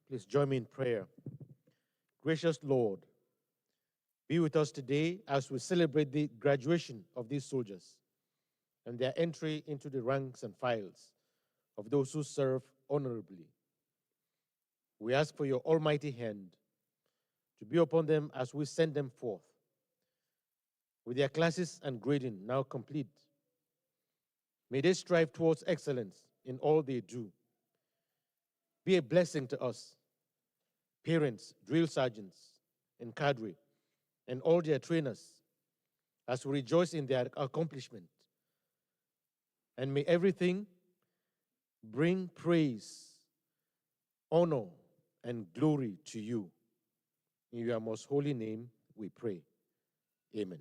Please join me in prayer. Gracious Lord, be with us today as we celebrate the graduation of these soldiers and their entry into the ranks and files of those who serve honorably. We ask for your almighty hand to be upon them as we send them forth. With their classes and grading now complete, may they strive towards excellence in all they do. Be a blessing to us, parents, drill sergeants, and cadre, and all their trainers, as we rejoice in their accomplishment. And may everything bring praise, honor, and glory to you. In your most holy name we pray. Amen.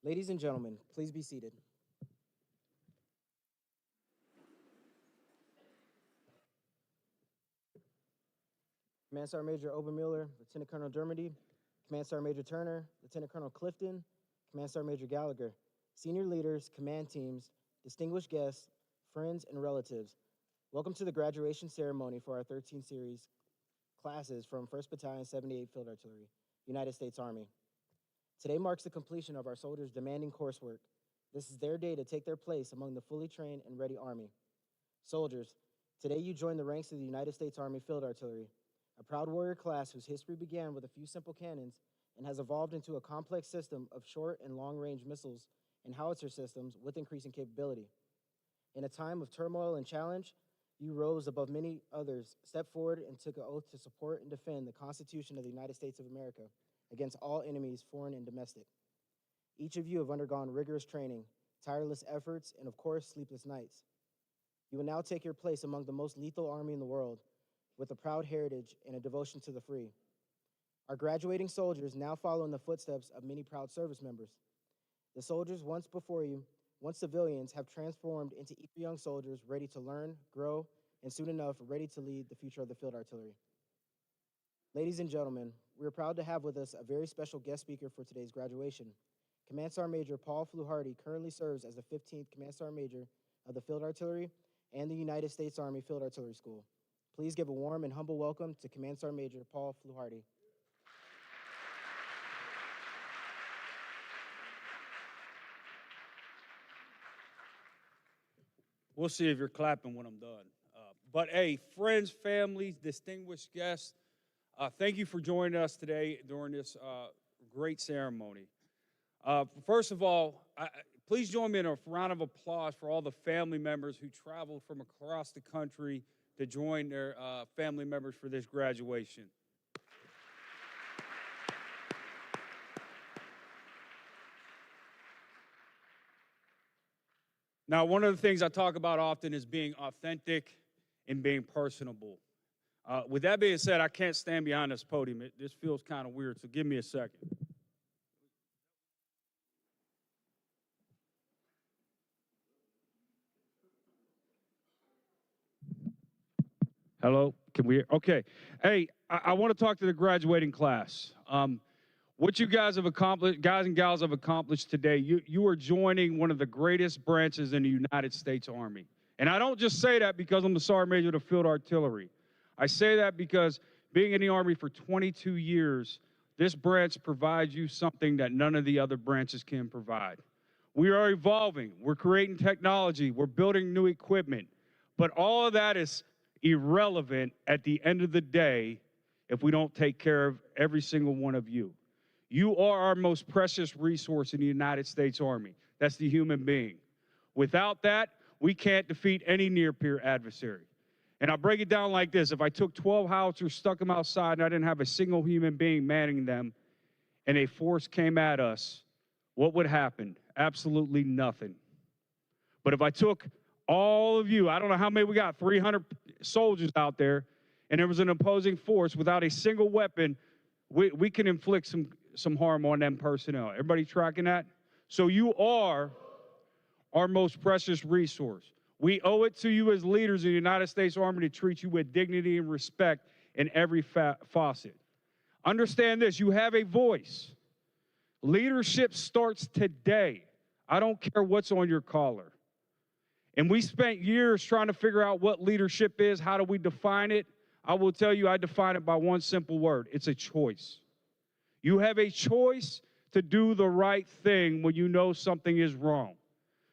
Ladies and gentlemen, please be seated. Command Sergeant Major Obermuller, Lieutenant Colonel Dermody, Command Sergeant Major Turner, Lieutenant Colonel Clifton, Command Sergeant Major Gallagher, senior leaders, command teams, distinguished guests, friends, and relatives. Welcome to the graduation ceremony for our 13 series classes from 1st Battalion, 78th Field Artillery, United States Army. Today marks the completion of our soldiers' demanding coursework. This is their day to take their place among the fully trained and ready Army. Soldiers, today you join the ranks of the United States Army Field Artillery, a proud warrior class whose history began with a few simple cannons and has evolved into a complex system of short and long-range missiles and howitzer systems with increasing capability. In a time of turmoil and challenge, you rose above many others, stepped forward, and took an oath to support and defend the Constitution of the United States of America against all enemies, foreign and domestic. Each of you have undergone rigorous training, tireless efforts, and of course, sleepless nights. You will now take your place among the most lethal army in the world with a proud heritage and a devotion to the free. Our graduating soldiers now follow in the footsteps of many proud service members. The soldiers once before you, once civilians, have transformed into eager young soldiers ready to learn, grow, and soon enough, ready to lead the future of the field artillery. Ladies and gentlemen, we are proud to have with us a very special guest speaker for today's graduation. Command Sergeant Major Paul Fluharty currently serves as the 15th Command Sergeant Major of the Field Artillery and the United States Army Field Artillery School. Please give a warm and humble welcome to Command Sergeant Major Paul Fluharty. We'll see if you're clapping when I'm done. But hey, friends, families, distinguished guests, thank you for joining us today during this great ceremony. First of all, please join me in a round of applause for all the family members who traveled from across the country to join their family members for this graduation. Now, one of the things I talk about often is being authentic and being personable. With that being said, I can't stand behind this podium. This feels kind of weird, so give me a second. Hello? Can we hear? Okay. Hey, I want to talk to the graduating class. What you guys have accomplished, guys and gals have accomplished today, you are joining one of the greatest branches in the United States Army. And I don't just say that because I'm the Sergeant Major of the Field Artillery. I say that because being in the Army for 22 years, this branch provides you something that none of the other branches can provide. We are evolving. We're creating technology. We're building new equipment. But all of that is irrelevant at the end of the day if we don't take care of every single one of you. You are our most precious resource in the United States Army. That's the human being. Without that, we can't defeat any near-peer adversary. And I'll break it down like this. If I took 12 howitzers, stuck them outside, and I didn't have a single human being manning them, and a force came at us, what would happen? Absolutely nothing. But if I took all of you, I don't know how many we got, 300 soldiers out there, and there was an opposing force without a single weapon, we can inflict some harm on them personnel. Everybody tracking that? So you are our most precious resource. We owe it to you as leaders of the United States Army to treat you with dignity and respect in every facet. Understand this, you have a voice. Leadership starts today. I don't care what's on your collar. And we spent years trying to figure out what leadership is, how do we define it? I will tell you, I define it by one simple word. It's a choice. You have a choice to do the right thing when you know something is wrong.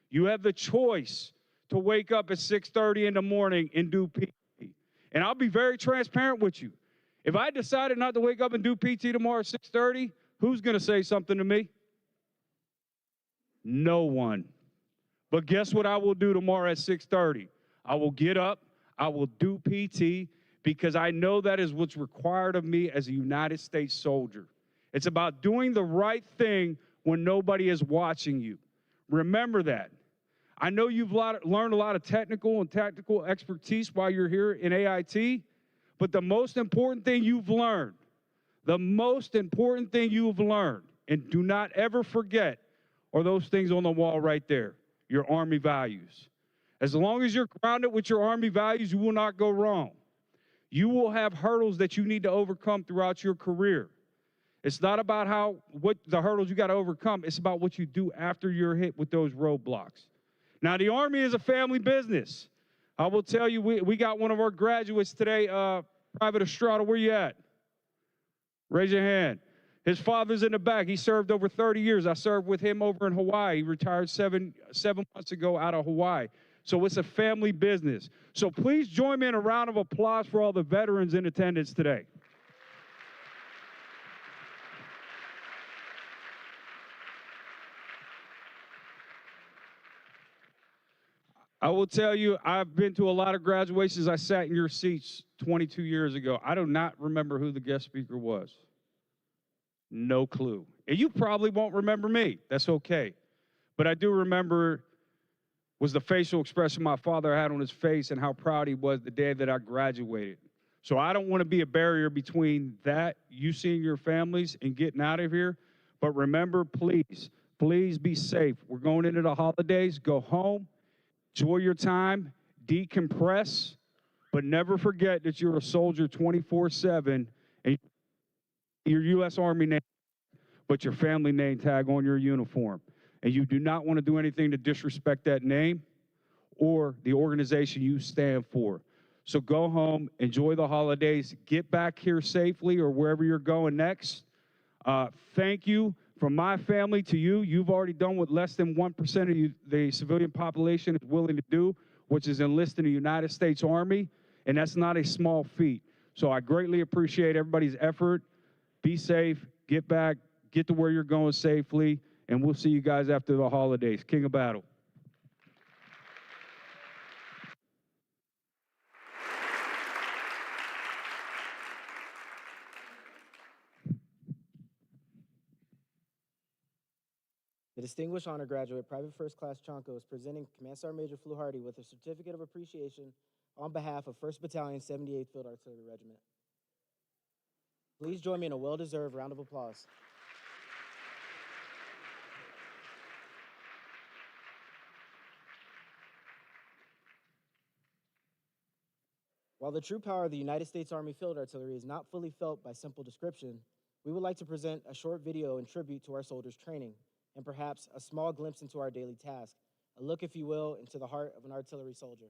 You have the choice to wake up at 6:30 in the morning and do PT. And I'll be very transparent with you. If I decided not to wake up and do PT tomorrow at 6:30, who's going to say something to me? No one. But guess what I will do tomorrow at 6:30? I will get up, I will do PT, because I know that is what's required of me as a United States soldier. It's about doing the right thing when nobody is watching you. Remember that. I know you've learned a lot of technical and tactical expertise while you're here in AIT, but the most important thing you've learned, and do not ever forget, are those things on the wall right there, your Army values. As long as you're grounded with your Army values, you will not go wrong. You will have hurdles that you need to overcome throughout your career. It's not about what the hurdles you got to overcome. It's about what you do after you're hit with those roadblocks. Now, the Army is a family business. I will tell you, we got one of our graduates today, Private Estrada. Where you at? Raise your hand. His father's in the back. He served over 30 years. I served with him over in Hawaii. He retired seven months ago out of Hawaii. So it's a family business. So please join me in a round of applause for all the veterans in attendance today. I will tell you, I've been to a lot of graduations. I sat in your seats 22 years ago. I do not remember who the guest speaker was. No clue. And you probably won't remember me. That's okay. But I do remember was the facial expression my father had on his face and how proud he was the day that I graduated. So I don't want to be a barrier between that, you seeing your families and getting out of here. But remember, please be safe. We're going into the holidays. Go home. Enjoy your time, decompress, but never forget that you're a soldier 24/7 and your U.S. Army name, but your family name tag on your uniform. And you do not want to do anything to disrespect that name or the organization you stand for. So go home, enjoy the holidays, get back here safely or wherever you're going next. Thank you. From my family to you, you've already done what less than 1% of the civilian population is willing to do, which is enlist in the United States Army, and that's not a small feat. So I greatly appreciate everybody's effort. Be safe, get back, get to where you're going safely, and we'll see you guys after the holidays. King of Battle. The Distinguished Honor Graduate, Private First Class Chonko, is presenting Command Sergeant Major Fluharty with a certificate of appreciation on behalf of 1st Battalion, 78th Field Artillery Regiment. Please join me in a well-deserved round of applause. While the true power of the United States Army Field Artillery is not fully felt by simple description, we would like to present a short video in tribute to our soldiers' training, and perhaps a small glimpse into our daily task, a look, if you will, into the heart of an artillery soldier.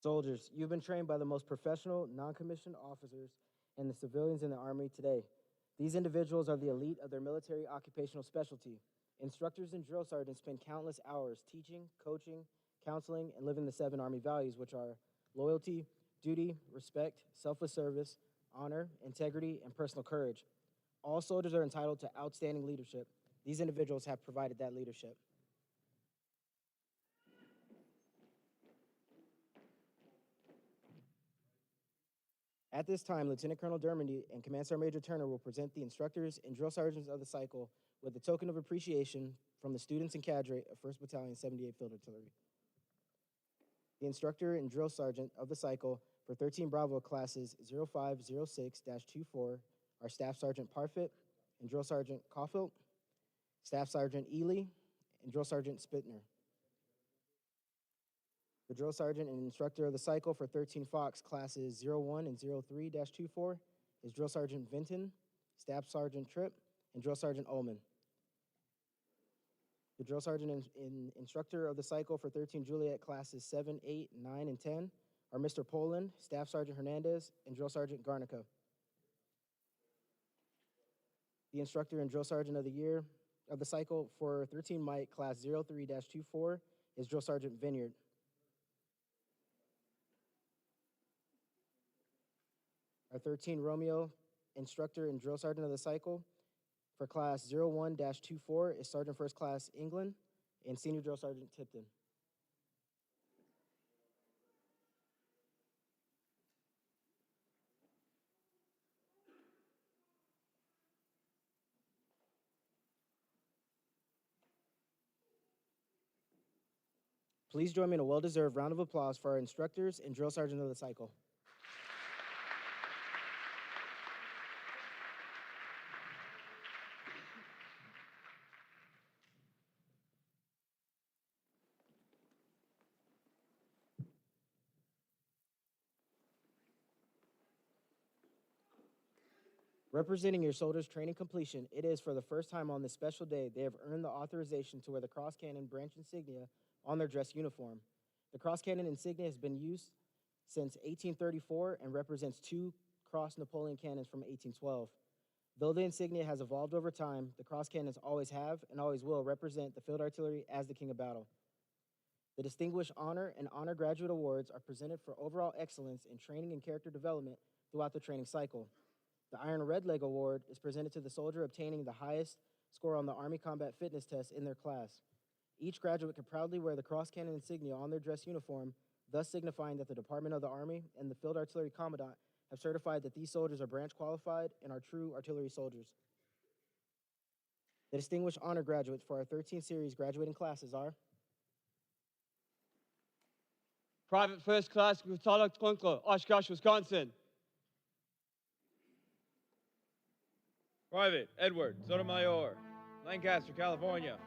Soldiers, you've been trained by the most professional, non-commissioned officers and the civilians in the Army today. These individuals are the elite of their military occupational specialty. Instructors and drill sergeants spend countless hours teaching, coaching, counseling, and living the 7 Army values, which are loyalty, duty, respect, selfless service, honor, integrity, and personal courage. All soldiers are entitled to outstanding leadership. These individuals have provided that leadership. At this time, Lieutenant Colonel Dermody and Command Sergeant Major Turner will present the instructors and drill sergeants of the cycle with a token of appreciation from the students and cadre of 1st Battalion 78 Field Artillery. The instructor and drill sergeant of the cycle for 13 Bravo classes 0506-24 are Staff Sergeant Parfit and Drill Sergeant Caulfield, Staff Sergeant Ely, and Drill Sergeant Spittner. The drill sergeant and instructor of the cycle for 13 Fox classes 01 and 03-24 is Drill Sergeant Vinton, Staff Sergeant Tripp, and Drill Sergeant Ullman. The drill sergeant and instructor of the cycle for 13 Juliet classes 7, 8, 9, and 10 are Mr. Poland, Staff Sergeant Hernandez, and Drill Sergeant Garnica. The instructor and drill sergeant of the year of the cycle for 13 Mike class 03-24 is Drill Sergeant Vineyard. Our 13 Romeo instructor and drill sergeant of the cycle for class 01-24 is Sergeant First Class England and Senior Drill Sergeant Tipton. Please join me in a well-deserved round of applause for our instructors and drill sergeant of the cycle. Representing your soldiers' training completion, it is for the first time on this special day they have earned the authorization to wear the cross cannon branch insignia on their dress uniform. The cross cannon insignia has been used since 1834 and represents 2 cross Napoleon cannons from 1812. Though the insignia has evolved over time, the cross cannons always have and always will represent the field artillery as the king of battle. The Distinguished Honor and Honor Graduate Awards are presented for overall excellence in training and character development throughout the training cycle. The Iron Red Leg Award is presented to the soldier obtaining the highest score on the Army Combat Fitness Test in their class. Each graduate can proudly wear the cross cannon insignia on their dress uniform, thus signifying that the Department of the Army and the Field Artillery Commandant have certified that these soldiers are branch qualified and are true artillery soldiers. The Distinguished Honor Graduates for our 13 series graduating classes are Private First Class Gutalak Twinkle, Oshkosh, Wisconsin. Private Edward Sotomayor, Lancaster, California.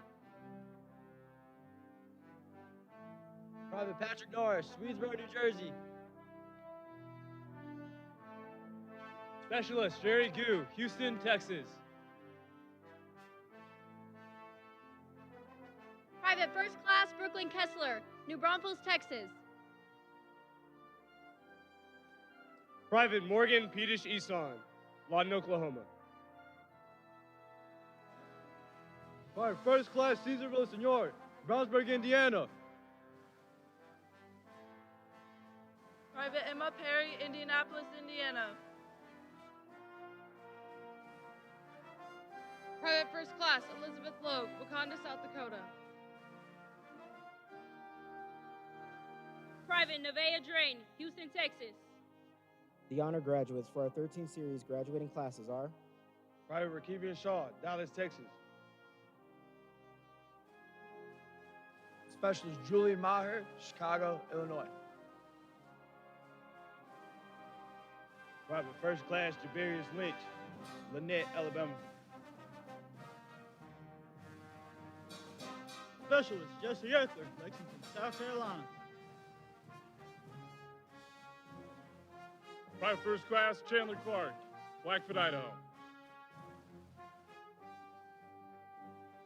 Private Patrick Norris, Swedesboro, New Jersey. Specialist Jerry Gu, Houston, Texas. Private First Class Brooklyn Kessler, New Braunfels, Texas. Private Morgan Petish Eson, Lawton, Oklahoma. Private First Class Cesar Villasenor, Brownsburg, Indiana. Private Emma Perry, Indianapolis, Indiana. Private First Class Elizabeth Loeb, Wakanda, South Dakota. Private Nevaeh Drain, Houston, Texas. The honor graduates for our 13 series graduating classes are Private Rakevian Shaw, Dallas, Texas. Specialist Julian Maher, Chicago, Illinois. Private First Class Jabarius Lynch, Lynette, Alabama. Specialist Jesse Eckler, Lexington, South Carolina. Private First Class Chandler Clark, Blackfoot, Idaho.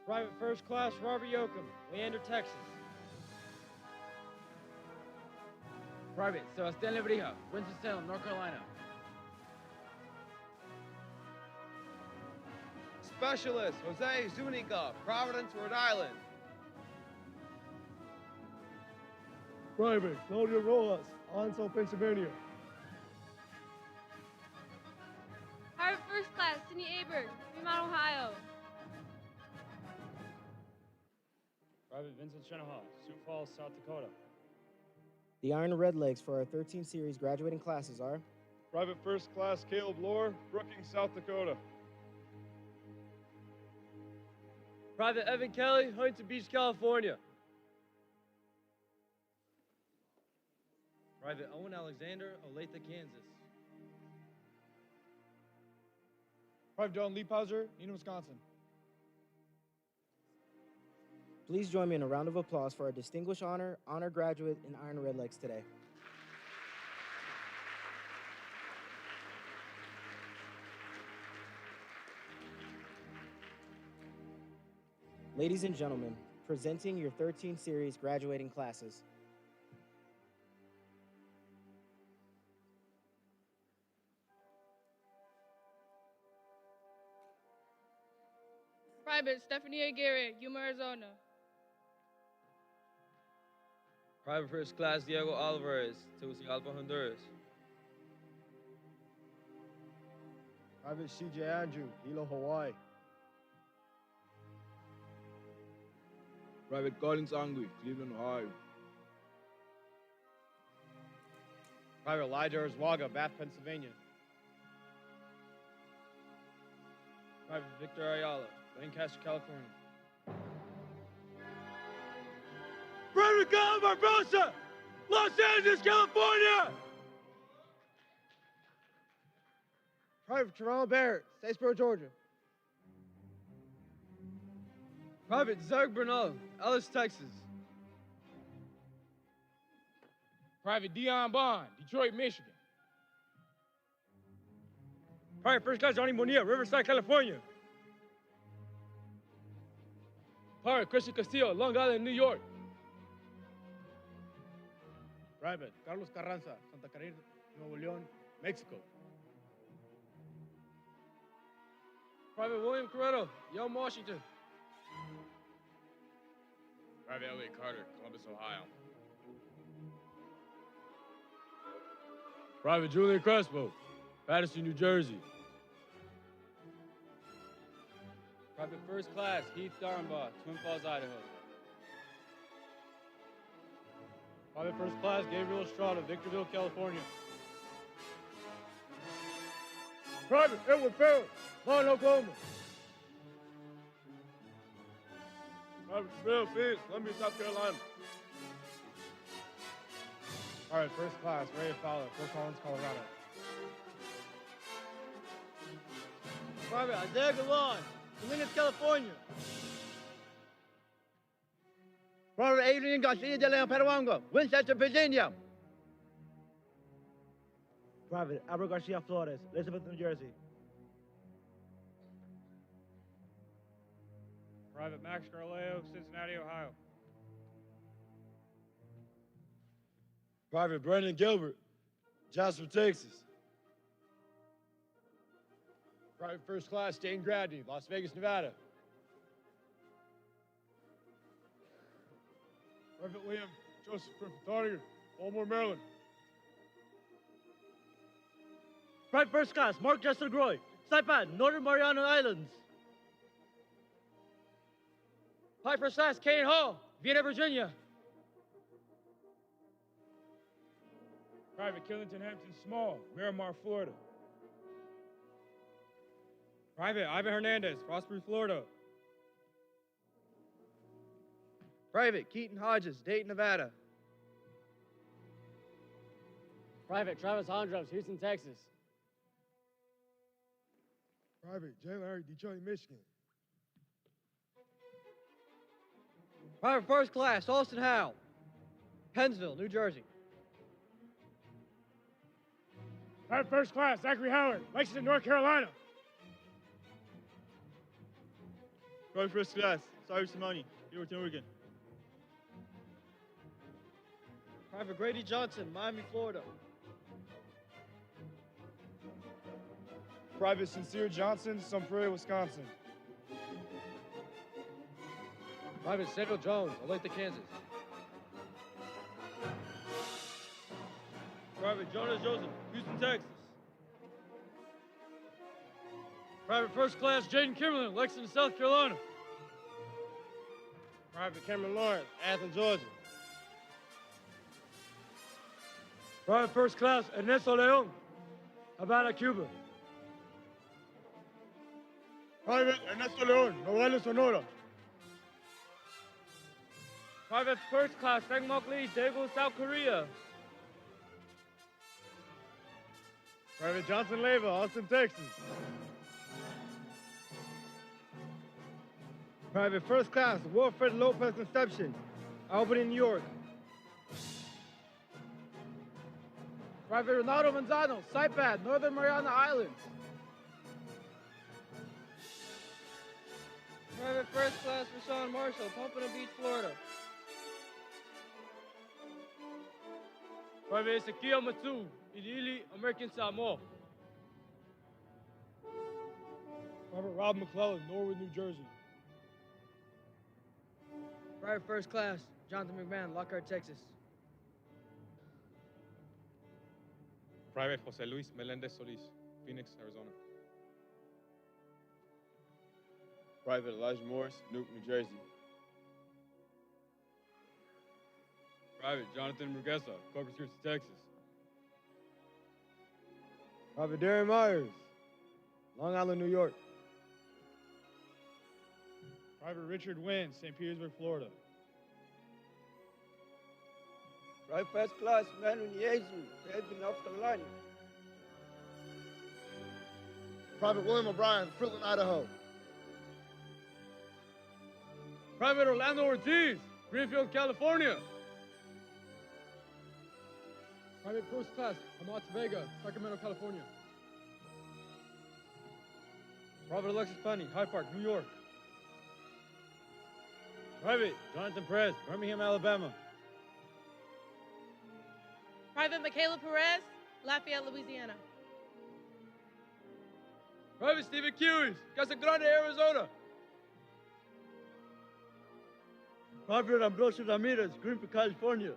Private First Class Robert Yoakum, Leander, Texas. Private Sebastian Lebrija, Winston-Salem, North Carolina. Specialist Jose Zuniga, Providence, Rhode Island. Private Claudio Rojas, Onslow, Pennsylvania. Private First Class Sidney Aberg, Fremont, Ohio. Private Vincent Shenaha, Sioux Falls, South Dakota. the Iron Redlegs for our 13 series graduating classes are Private First Class Caleb Lohr, Brookings, South Dakota. Private Evan Kelly, Huntington Beach, California. Private Owen Alexander, Olathe, Kansas. Private Don Leaphauser, Neenah, Wisconsin. Please join me in a round of applause for our distinguished honor graduate, and Iron Redlegs today. Ladies and gentlemen, presenting your 13 series graduating classes. Private Stephanie Aguirre, Yuma, Arizona. Private First Class Diego Alvarez, Tegucigalpa, Honduras. Private CJ Andrew, Hilo, Hawaii. Private Collins Angui, Cleveland, Ohio. Private Elijah Erzwaga, Bath, Pennsylvania. Private Victor Ayala, Lancaster, California. Private Kyle Barbosa, Los Angeles, California. Private Toronto Barrett, Statesboro, Georgia. Private Zerg Bernal, Ellis, Texas. Private Dion Bond, Detroit, Michigan. Private First Class Johnny Bonilla, Riverside, California. Private Christian Castillo, Long Island, New York. Private Carlos Carranza, Santa Catarina, Nuevo León, Mexico. Private William Corretto, Yelm, Washington. Private Elliot Carter, Columbus, Ohio. Private Julian Crespo, Patterson, New Jersey. Private First Class Heath Darnbaugh, Twin Falls, Idaho. Private First Class Gabriel Estrada, Victorville, California. Private Edward Farrell, Vaughn, Oklahoma. Private Bill Fitz, Columbia, South Carolina. Private First Class Ray Fowler, Fort Collins, Colorado. Private Isaiah Galan, Salinas, California. Private Adrian Garcia de Leon, Petawango, Winchester, Virginia. Private Albert Garcia Flores, Elizabeth, New Jersey. Private Max Carleo, Cincinnati, Ohio. Private Brandon Gilbert, Jasper, Texas. Private First Class Dane Gradney, Las Vegas, Nevada. Private William Joseph Griffith Thorninger, Baltimore, Maryland. Private First Class Mark Jester Groy, Saipan, Northern Mariana Islands. Private First Class Kane Hall, Vienna, Virginia. Private Killington Hampton Small, Miramar, Florida. Private Ivan Hernandez, Prosper, Florida. Private Keaton Hodges, Dayton, Nevada. Private Travis Hondros, Houston, Texas. Private J. Larry, Detroit, Michigan. Private First Class Austin Howe, Pennsville, New Jersey. Private First Class Zachary Howard, Lexington, North Carolina. Private First Class Cyrus Simoni, Beaverton, Oregon. Private Grady Johnson, Miami, Florida. Private Sincere Johnson, Sun Prairie, Wisconsin. Private Samuel Jones, Olathe, Kansas. Private Jonas Joseph, Houston, Texas. Private First Class Jaden Kimberlin, Lexington, South Carolina. Private Cameron Lawrence, Athens, Georgia. Private First Class Ernesto Leon, Havana, Cuba. Private Ernesto Leon, Nogales, Sonora. Private First Class Sang Mok Lee, Daegu, South Korea. Private Johnson Leyva, Austin, Texas. Private First Class Wilfred Lopez Inception, Albany, New York. Private Ronaldo Manzano, Saipan, Northern Mariana Islands. Private First Class Rashawn Marshall, Pompano Beach, Florida. Private Ezekiel Matsu, Ilili, American Samoa. Private Rob McClellan, Norwood, New Jersey. Private First Class Jonathan McMahon, Lockhart, Texas. Private Jose Luis Melendez Solis, Phoenix, Arizona. Private Elijah Morris, Newark, New Jersey. Private Jonathan Murguesa, Corpus Christi, Texas. Private Darren Myers, Long Island, New York. Private Richard Wynn, St. Petersburg, Florida. Private First Class Manu Niezu, Fayetteville, North Carolina. Private William O'Brien, Fruitland, Idaho. Private Orlando Ortiz, Greenfield, California. Private First Class Amat Vega, Sacramento, California. Private Alexis Penny, Hyde Park, New York. Private Jonathan Perez, Birmingham, Alabama. Private Michaela Perez, Lafayette, Louisiana. Private Stephen Kiwis, Casa Grande, Arizona. Private Ambrosio Ramirez, Greenfield, California.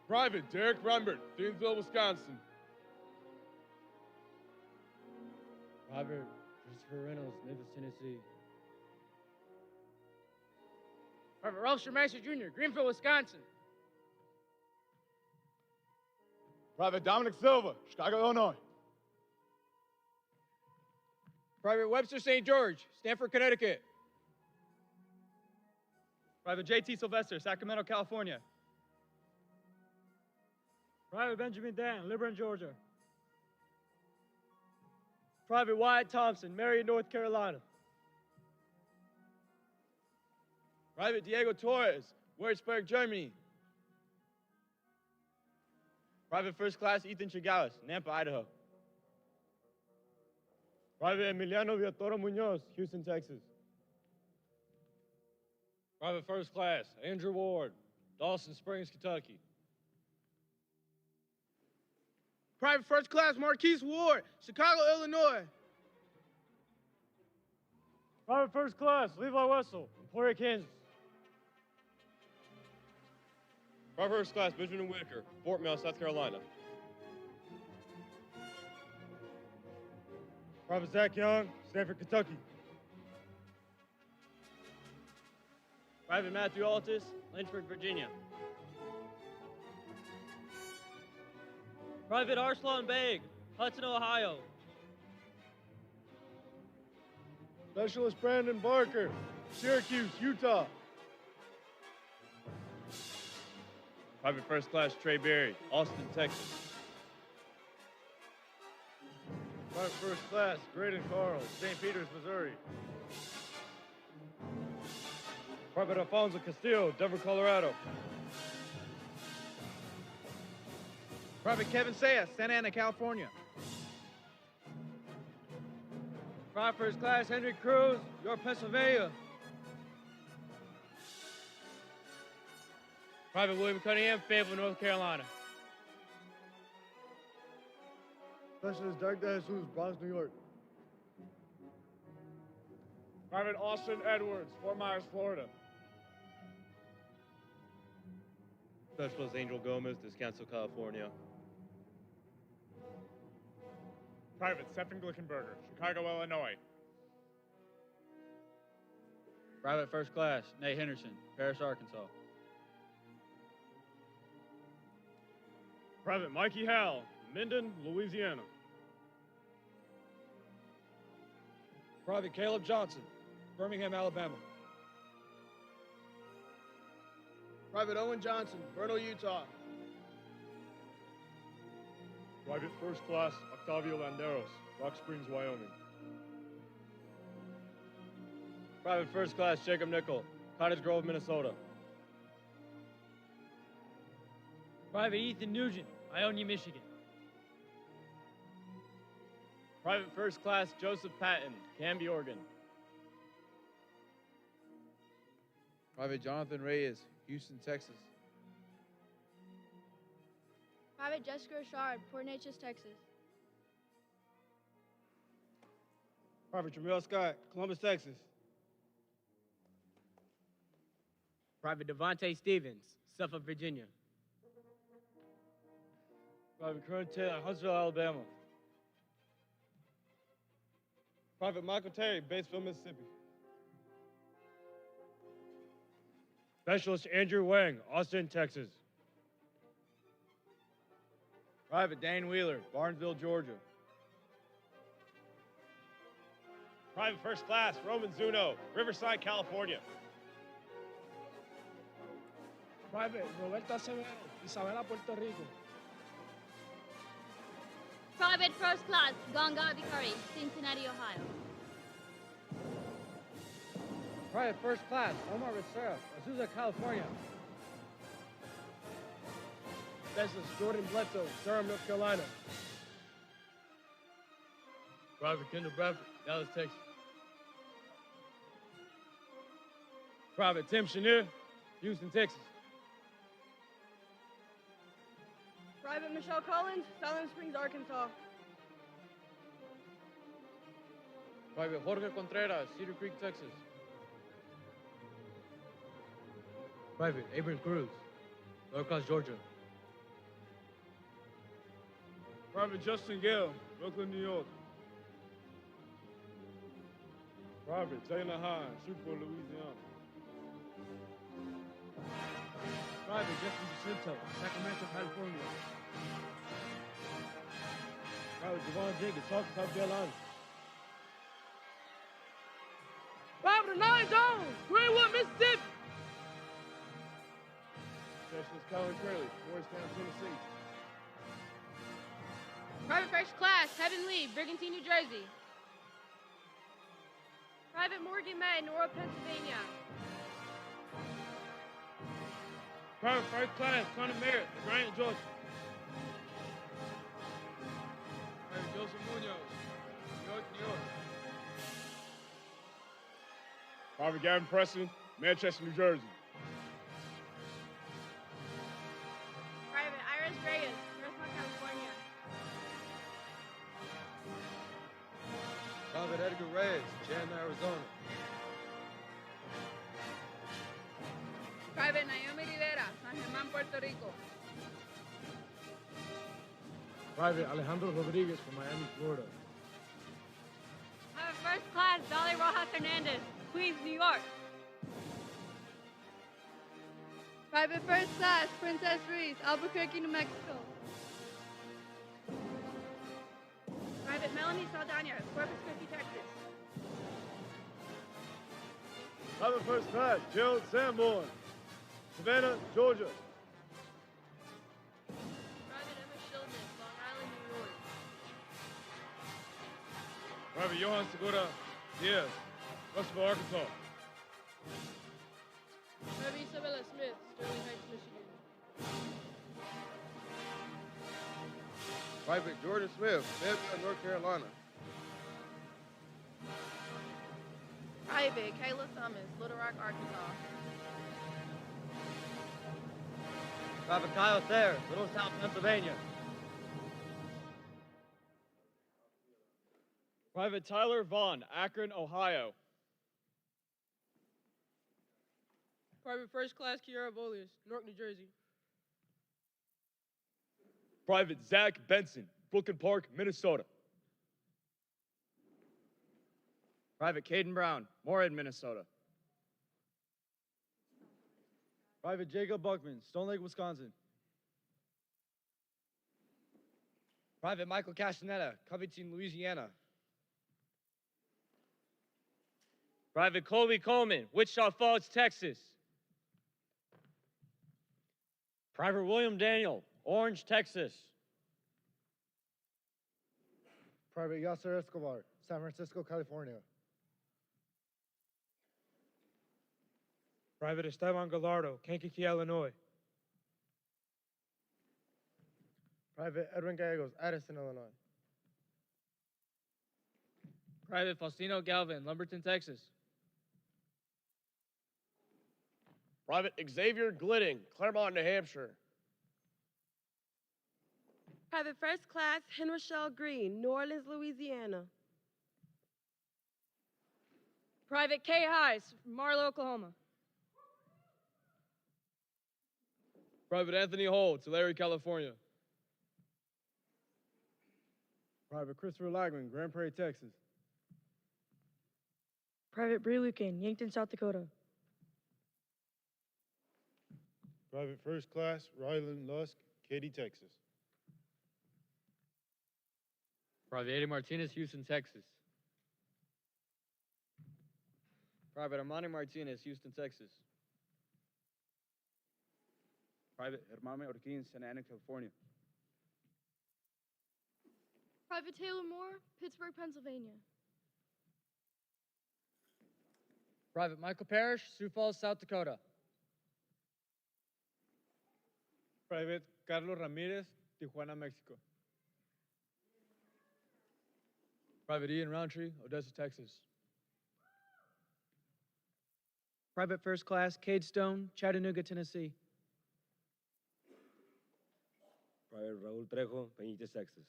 Private Derek Rembert, Thiensville, Wisconsin. Private Christopher Reynolds, Memphis, Tennessee. Private Ralph Shermaster Jr., Greenfield, Wisconsin. Private Dominic Silva, Chicago, Illinois. Private Webster St. George, Stamford, Connecticut. Private J.T. Sylvester, Sacramento, California. Private Benjamin Dan, Liburn, Georgia. Private Wyatt Thompson, Marion, North Carolina. Private Diego Torres, Würzburg, Germany. Private First Class Ethan Chagales, Nampa, Idaho. Private Emiliano Villatoro Munoz, Houston, Texas. Private First Class Andrew Ward, Dawson Springs, Kentucky. Private First Class Marquise Ward, Chicago, Illinois. Private First Class Levi Wessel, Emporia, Kansas. Private First Class Benjamin Whitaker, Fort Mill, South Carolina. Private Zach Young, Stanford, Kentucky. Private Matthew Altus, Lynchburg, Virginia. Private Arslan Beg, Hudson, Ohio. Specialist Brandon Barker, Syracuse, Utah. Private First Class Trey Berry, Austin, Texas. Private First Class Graydon Carl, St. Peters, Missouri. Private Alfonso Castillo, Denver, Colorado. Private Kevin Sayas, Santa Ana, California. Private First Class Henry Cruz, York, Pennsylvania. Private William Cunningham, Fayetteville, North Carolina. Specialist Doug De Jesus, Bronx, New York. Private Austin Edwards, Fort Myers, Florida. Specialist Angel Gomez, Descanso, California. Private Stephen Glickenberger, Chicago, Illinois. Private First Class Nate Henderson, Paris, Arkansas. Private Mikey Howell, Minden, Louisiana. Private Caleb Johnson, Birmingham, Alabama. Private Owen Johnson, Vernal, Utah. Private First Class Octavio Landeros, Rock Springs, Wyoming. Private First Class Jacob Nickel, Cottage Grove, Minnesota. Private Ethan Nugent, Ionia, Michigan. Private First Class Joseph Patton, Canby, Oregon. Private Jonathan Reyes, Houston, Texas. Private Jessica Richard, Port Neches, Texas. Private Jamil Scott, Columbus, Texas. Private Devontae Stevens, Suffolk, Virginia. Private Kern Taylor, Huntsville, Alabama. Private Michael Terry, Batesville, Mississippi. Specialist Andrew Wang, Austin, Texas. Private Dane Wheeler, Barnesville, Georgia. Private First Class Roman Zuno, Riverside, California. Private Roberto Acevedo, Isabela, Puerto Rico. Private First Class Ganga Vicari, Cincinnati, Ohio. Private First Class Omar Becerra, Azusa, California. Specialist Jordan Bledsoe, Durham, North Carolina. Private Kendall Bradford, Dallas, Texas. Private Tim Chenier, Houston, Texas. Private Michelle Collins, Silent Springs, Arkansas. Private Jorge Contreras, Cedar Creek, Texas. Private Abram Cruz, Norcross, Georgia. Private Justin Gale, Brooklyn, New York. Private Taylor Hines, Shreveport, Louisiana. Private Justin Jacinto, Sacramento, California. Private Javon Jenkins, Tulsa, South Carolina. Private 9 Jones, Greenwood, Mississippi. Specialist Colin Curley, Morristown, Tennessee. Private First Class Heaven Lee, Brigantine, New Jersey. Private Morgan May, Norwalk, Pennsylvania. Private First Class Connor Merritt, Bryant, Georgia. Private Joseph Munoz, New York, New York. Private Gavin Preston, Manchester, New Jersey. Private Iris Reyes, Fresno, California. Private Edgar Reyes, Chandler, Arizona. Private Naomi Rivera, San Germán, Puerto Rico. Private Alejandro Rodriguez from Miami, Florida. Private First Class Dolly Rojas Hernandez, Queens, New York. Private First Class Princess Reese, Albuquerque, New Mexico. Private Melanie Saldana, Corpus Christi, Texas. Private First Class Gerald Sanborn, Savannah, Georgia. Private Emma Shildon, Long Island, New York. Private Johan Segura Diaz, Russellville, Arkansas. Private Isabella Smith, Sterling Heights, Michigan. Private Jordan Smith, Fayetteville, North Carolina. Private Kayla Thomas, Little Rock, Arkansas. Private Kyle Thayer, Little South, Pennsylvania. Private Tyler Vaughn, Akron, Ohio. Private First Class Kiara Bolius, Newark, New Jersey. Private Zach Benson, Brooklyn Park, Minnesota. Private Caden Brown, Moorhead, Minnesota. Private Jacob Buckman, Stone Lake, Wisconsin. Private Michael Castaneda, Covington, Louisiana. Private Colby Coleman, Wichita Falls, Texas. Private William Daniel, Orange, Texas. Private Yasser Escobar, San Francisco, California. Private Esteban Gallardo, Kankakee, Illinois. Private Edwin Gallegos, Addison, Illinois. Private Faustino Galvin, Lumberton, Texas. Private Xavier Gliding, Claremont, New Hampshire. Private First Class Henry Green, New Orleans, Louisiana. Private Kay Heiss, Marlow, Oklahoma. Private Anthony Holt, Tulare, California. Private Christopher Lagman, Grand Prairie, Texas. Private Bree Lucan, Yankton, South Dakota. Private First Class Ryland Lusk, Katy, Texas. Private Eddie Martinez, Houston, Texas. Private Armani Martinez, Houston, Texas. Private Hermame Orquin, Santa Ana, California. Private Taylor Moore, Pittsburgh, Pennsylvania. Private Michael Parrish, Sioux Falls, South Dakota. Private Carlos Ramirez, Tijuana, Mexico. Private Ian Roundtree, Odessa, Texas. Private First Class Cade Stone, Chattanooga, Tennessee. Private Raul Trejo, Benitez, Texas.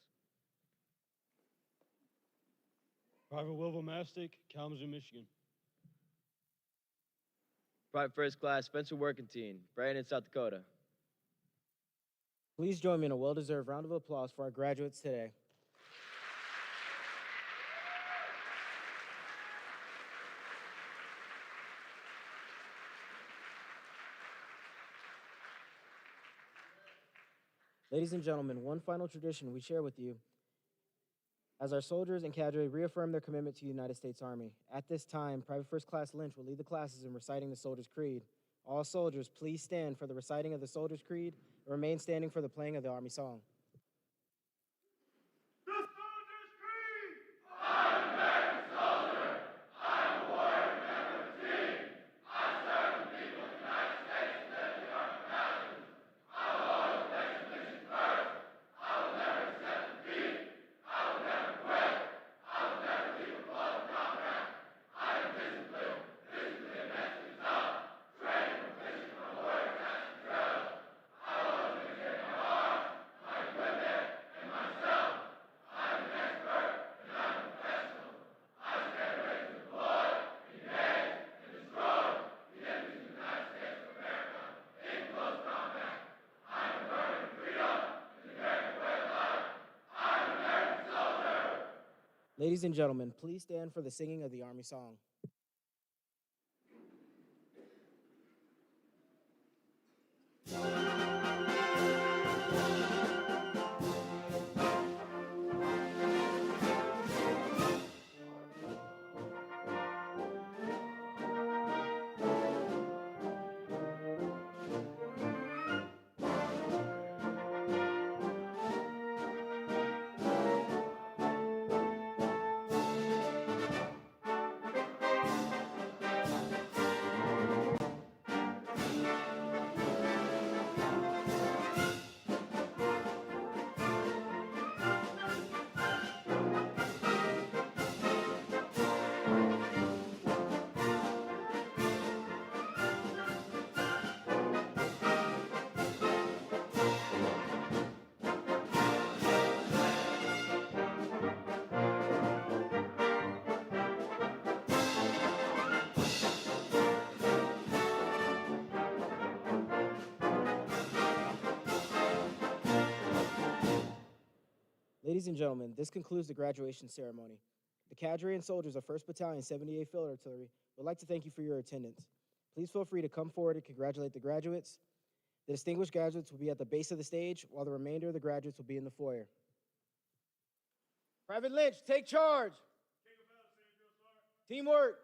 Private Wilbur Mastic, Kalamazoo, Michigan. Private First Class Spencer Workentine, Brandon, South Dakota. Please join me in a well-deserved round of applause for our graduates today. Ladies and gentlemen, one final tradition we share with you as our soldiers and cadre reaffirm their commitment to the United States Army. At this time, Private First Class Lynch will lead the classes in reciting the Soldier's Creed. All soldiers, please stand for the reciting of the Soldier's Creed and remain standing for the playing of the Army song. Ladies and gentlemen, please stand for the singing of the Army song. Ladies and gentlemen, this concludes the graduation ceremony. The cadre and soldiers of 1st Battalion, 78th Field Artillery would like to thank you for your attendance. Please feel free to come forward and congratulate the graduates. The distinguished graduates will be at the base of the stage, while the remainder of the graduates will be in the foyer. Private Lynch, take charge. Teamwork.